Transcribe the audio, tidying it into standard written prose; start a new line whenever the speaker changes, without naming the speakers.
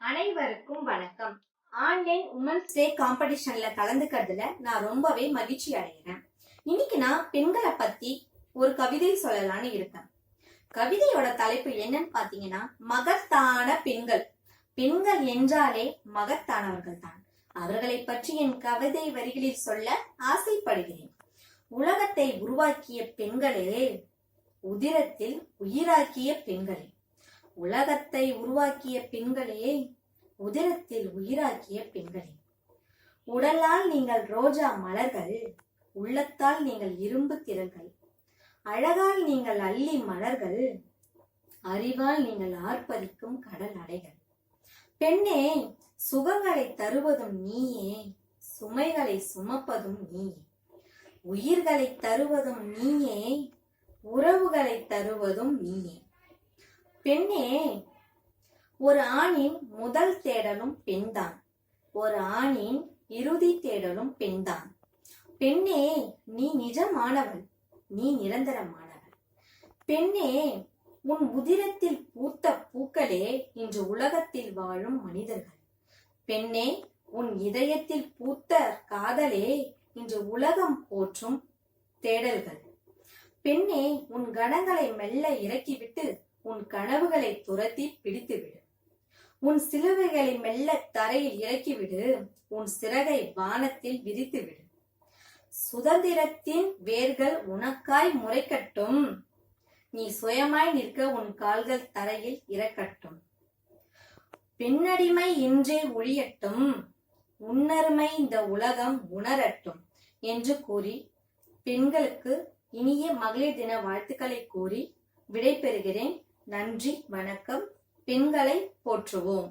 அனைவருக்கும் வணக்கம். Online women's day காம்படிஷன்ல கலந்துக்கிறதுல நான் ரொம்பவே மகிழ்ச்சி அடைகிறேன். இன்னைக்கு நான் பெண்களை பத்தி ஒரு கவிதை சொல்லலான்னு இருக்கேன். கவிதையோட தலைப்பு என்னன்னு பாத்தீங்கன்னா, மகத்தான பெண்கள். பெண்கள் என்றாலே மகத்தானவர்கள் தான். அவர்களை பற்றி என் கவிதை வரிகளில் சொல்ல ஆசைப்படுகிறேன். உலகத்தை உருவாக்கிய பெண்களே, உதிரத்தில் உயிராக்கிய பெண்களே. உலகத்தை உருவாக்கிய பெண்களே, உதிரத்தில் உயிராக்கிய பெண்களே. உடலால் நீங்கள் ரோஜா மலர்கள், உள்ளத்தால் நீங்கள் இரும்பு திரள்கள். அழகால் நீங்கள் அள்ளி மலர்கள், அறிவால் நீங்கள் ஆர்ப்பரிக்கும் கடல் அலைகள். பெண்ணே, சுகங்களை தருவதும் நீயே, சுமைகளை சுமப்பதும் நீயே. உயிர்களை தருவதும் நீயே, உறவுகளை தருவதும் நீயே. பெண்ணே, ஒரு ஆணின் முதல் தேடலும் பெண்தான். ஒரு ஆணின் இறுதி தேடலும் பெண்தான். பெண்ணே, நீ நிஜமானவள், நீ நிரந்தரமானவள். பெண்ணே, உன் உதிரத்தில் பூத்த பூக்களே இன்று உலகத்தில் வாழும் மனிதர்கள். பெண்ணே, உன் இதயத்தில் பூத்த காதலே இன்று உலகம் போற்றும் தேடல்கள். பெண்ணே, உன் கணங்களை மெல்ல இறக்கிவிட்டு உன் கனவுகளை துரத்தி பிடித்துவிடு. உன் சிலுவைகளை மெல்ல தரையில் இறக்கிவிடு. உன் சிறகை வானத்தில் விரித்துவிடு. சுதந்திரத்தின் வேர்கள் உனக்காய் முறைக்கட்டும். நீ சுயமாய் நிற்க உன் கால்கள் தரையில் இறக்கட்டும். பெண்ணடிமை இன்றே ஒழியட்டும். உன்னருமை இந்த உலகம் உணரட்டும் என்று கூறி பெண்களுக்கு இனிய மகளிர் தின வாழ்த்துக்களை கூறி விடைபெறுகிறேன். நன்றி, வணக்கம். பெண்களை போற்றுவோம்.